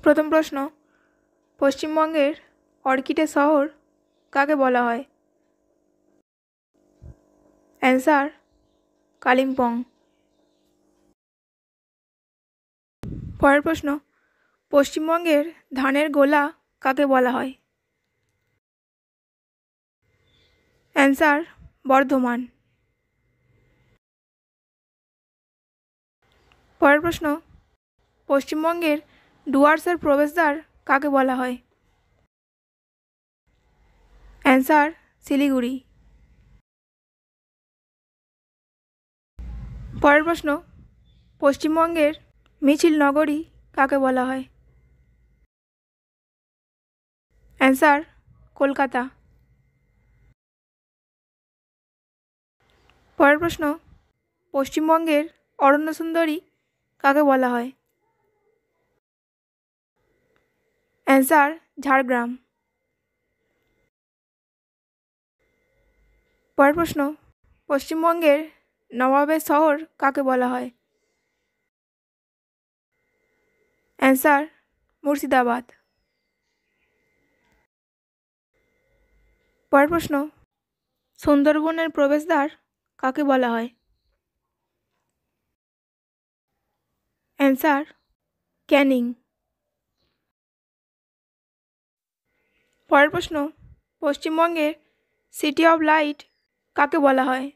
প্রথম প্রশ্ন, পশ্চিমবঙ্গের অর্কিডের শহর কাকে বলা হয়? অ্যান্সার কালিম্পং। পরের প্রশ্ন, পশ্চিমবঙ্গের ধানের গোলা কাকে বলা হয়? অ্যান্সার বর্ধমান। পরের প্রশ্ন, পশ্চিমবঙ্গের ডুয়ার্সের প্রবেশদ্বার কাকে বলা হয়? অ্যান্সার শিলিগুড়ি। পরের প্রশ্ন, পশ্চিমবঙ্গের মিছিল নগরী কাকে বলা হয়? অ্যান্সার কলকাতা। পরের প্রশ্ন, পশ্চিমবঙ্গের অরণ্য সুন্দরী কাকে বলা হয়? অ্যান্সার ঝাড়গ্রাম। পরের প্রশ্ন, পশ্চিমবঙ্গের নবাবের শহর কাকে বলা হয়? অ্যান্সার মুর্শিদাবাদ। পরের প্রশ্ন, সুন্দরবনের প্রবেশদ্বার কাকে বলা হয়? অ্যান্সার ক্যানিং। পরের প্রশ্ন, পশ্চিমবঙ্গের সিটি অফ লাইট কাকে বলা হয়?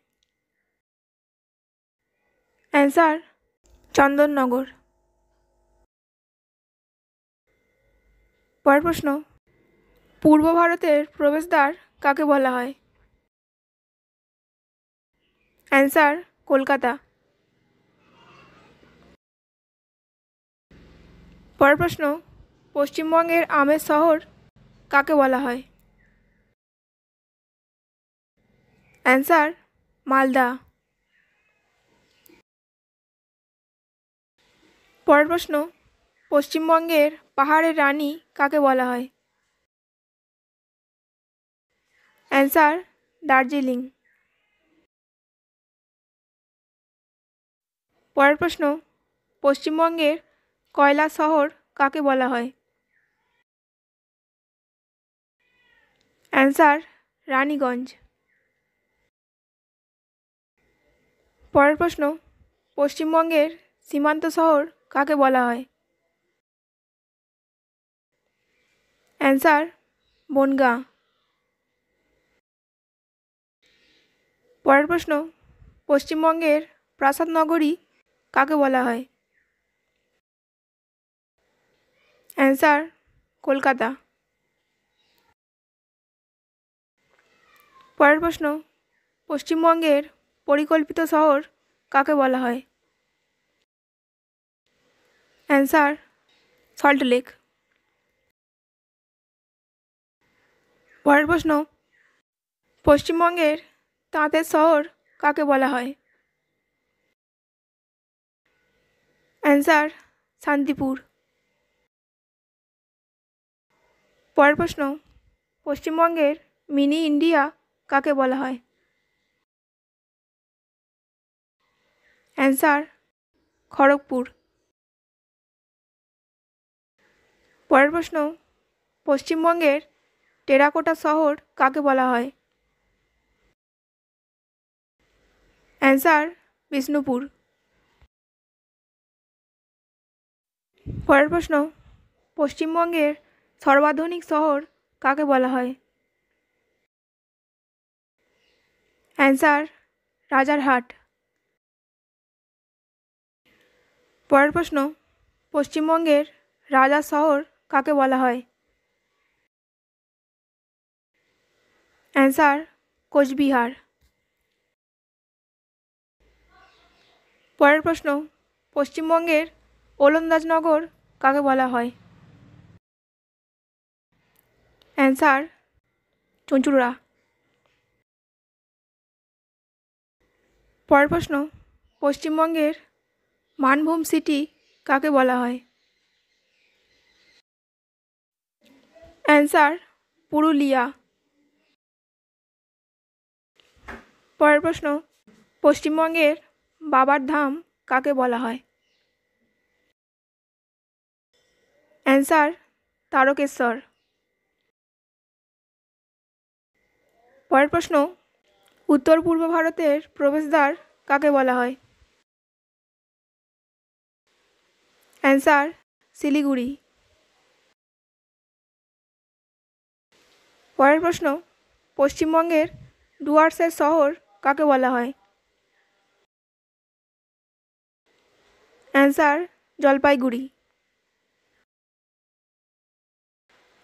অ্যান্সার চন্দননগর। পরের প্রশ্ন, পূর্ব ভারতের প্রবেশদ্বার কাকে বলা হয়? অ্যান্সার কলকাতা। পরের প্রশ্ন, পশ্চিমবঙ্গের আমের শহর কাকে বলা হয়? অ্যান্সার মালদা। পরের প্রশ্ন, পশ্চিমবঙ্গের পাহাড়ের রানী কাকে বলা হয়? অ্যান্সার দার্জিলিং। পরের প্রশ্ন, পশ্চিমবঙ্গের কয়লা শহর কাকে বলা হয়? অ্যান্সার রানীগঞ্জ। পরের প্রশ্ন, পশ্চিমবঙ্গের সীমান্ত শহর কাকে বলা হয়? অ্যান্সার বনগাঁ। পরের প্রশ্ন, পশ্চিমবঙ্গের প্রাসাদ নগরী কাকে বলা হয়? অ্যান্সার কলকাতা। পরের প্রশ্ন, পশ্চিমবঙ্গের পরিকল্পিত শহর কাকে বলা হয়? অ্যান্সার সল্টলেক। পরের প্রশ্ন, পশ্চিমবঙ্গের তাঁতের শহর কাকে বলা হয়? অ্যান্সার শান্তিপুর। পরের প্রশ্ন, পশ্চিমবঙ্গের মিনি ইন্ডিয়া কাকে বলা হয়? অ্যান্সার খড়গপুর। পরের প্রশ্ন, পশ্চিমবঙ্গের টেরাকোটা শহর কাকে বলা হয়? অ্যান্সার বিষ্ণুপুর। পরের প্রশ্ন, পশ্চিমবঙ্গের সর্বাধুনিক শহর কাকে বলা হয়? অ্যান্সার রাজারহাট। পরের প্রশ্ন, পশ্চিমবঙ্গের রাজার শহর কাকে বলা হয়? অ্যান্সার কোচবিহার। পরের প্রশ্ন, পশ্চিমবঙ্গের ওলন্দাজনগর কাকে বলা হয়? অ্যান্সার চুঁচুড়া। পরের প্রশ্ন, পশ্চিমবঙ্গের মানভূম সিটি কাকে বলা হয়? অ্যান্সার পুরুলিয়া। পরের প্রশ্ন, পশ্চিমবঙ্গের বাবার ধাম কাকে বলা হয়? অ্যান্সার তারকেশ্বর। পরের প্রশ্ন, উত্তর পূর্ব ভারতের প্রবেশদ্বার কাকে বলা হয়? অ্যান্সার শিলিগুড়ি। পরের প্রশ্ন, পশ্চিমবঙ্গের ডুয়ার্সের শহর কাকে বলা হয়? অ্যান্সার জলপাইগুড়ি।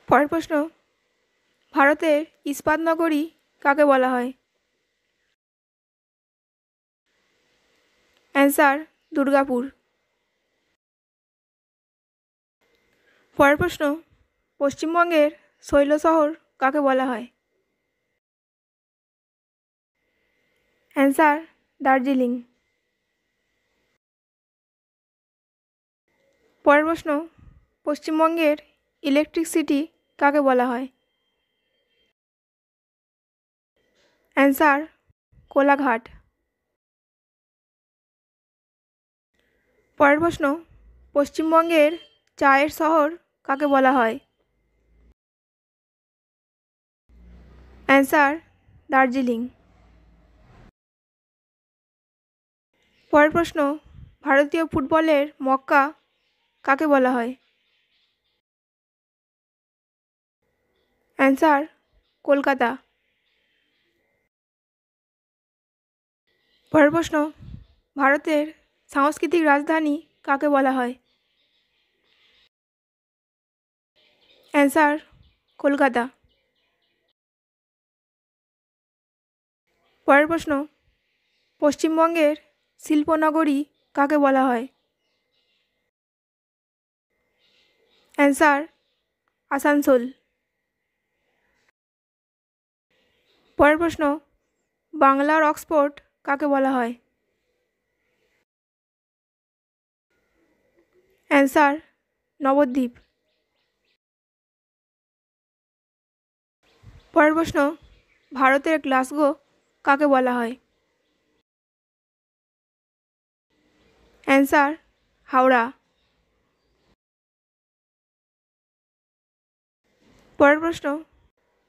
পরের প্রশ্ন, ভারতের ইস্পাত নগরী কাকে বলা হয়? অ্যান্সার দুর্গাপুর। পরের প্রশ্ন, পশ্চিমবঙ্গের শৈল শহর কাকে বলা হয়? অ্যান্সার দার্জিলিং। পরের প্রশ্ন, পশ্চিমবঙ্গের ইলেকট্রিক সিটি কাকে বলা হয়? অ্যান্সার কোলাঘাট। পরের প্রশ্ন, পশ্চিমবঙ্গের চায়ের শহর কাকে বলা হয়? অ্যান্সার দার্জিলিং। পরের প্রশ্ন, ভারতীয় ফুটবলের মক্কা কাকে বলা হয়? অ্যান্সার কলকাতা। পরের প্রশ্ন, ভারতের সাংস্কৃতিক রাজধানী কাকে বলা হয়? অ্যান্সার কলকাতা। পরের প্রশ্ন, পশ্চিমবঙ্গের শিল্পনগরী কাকে বলা হয়? অ্যান্সার আসানসোল। পরের প্রশ্ন, বাংলার অক্সফোর্ড কাকে বলা হয়? অ্যান্সার নবদ্বীপ। পরের প্রশ্ন, ভারতের গ্লাসগো কাকে বলা হয়? অ্যান্সার হাওড়া। পরের প্রশ্ন,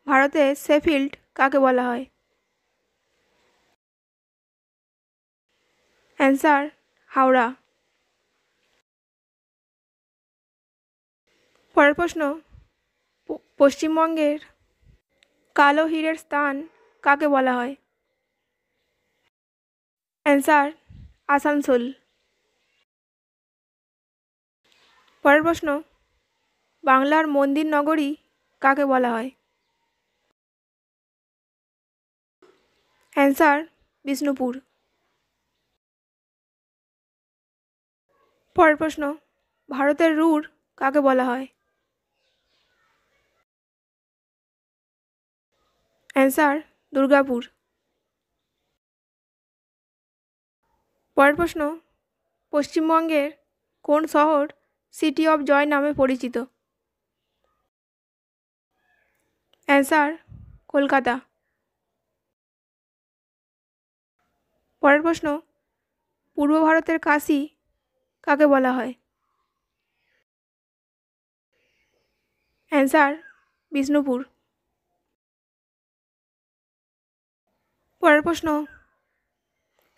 ভারতের শেফিল্ড কাকে বলা হয়? অ্যান্সার হাওড়া। পরের প্রশ্ন, পশ্চিমবঙ্গের কালো হীরের স্থান কাকে বলা হয়? অ্যান্সার আসানসোল। পরের প্রশ্ন, বাংলার মন্দির নগরী কাকে বলা হয়? অ্যান্সার বিষ্ণুপুর। পরের প্রশ্ন, ভারতের রুর কাকে বলা হয়? অ্যান্সার দুর্গাপুর। পরের প্রশ্ন, পশ্চিমবঙ্গের কোন শহর সিটি অফ জয় নামে পরিচিত? অ্যান্সার কলকাতা। পরের প্রশ্ন, পূর্ব ভারতের কাশী কাকে বলা হয়? অ্যান্সার বিষ্ণুপুর। পরের প্রশ্ন,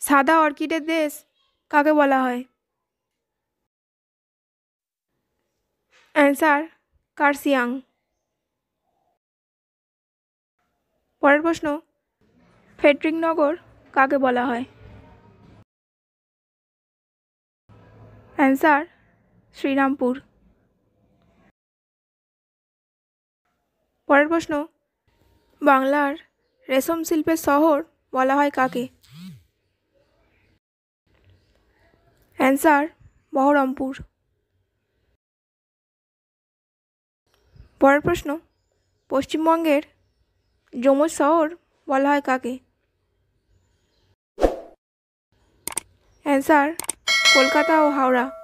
সাদা অর্কিডের দেশ কাকে বলা হয়? অ্যান্সার কার্সিয়াং। পরের প্রশ্ন, ফেডরিক নগর কাকে বলা হয়? অ্যান্সার শ্রীরামপুর। পরের প্রশ্ন, বাংলার রেশম শিল্পের শহর বলা হয় কাকে? অ্যান্সার বহরমপুর। পরের প্রশ্ন, পশ্চিমবঙ্গের যমজ শহর বলা হয় কাকে? অ্যান্সার কলকাতা ও হাওড়া।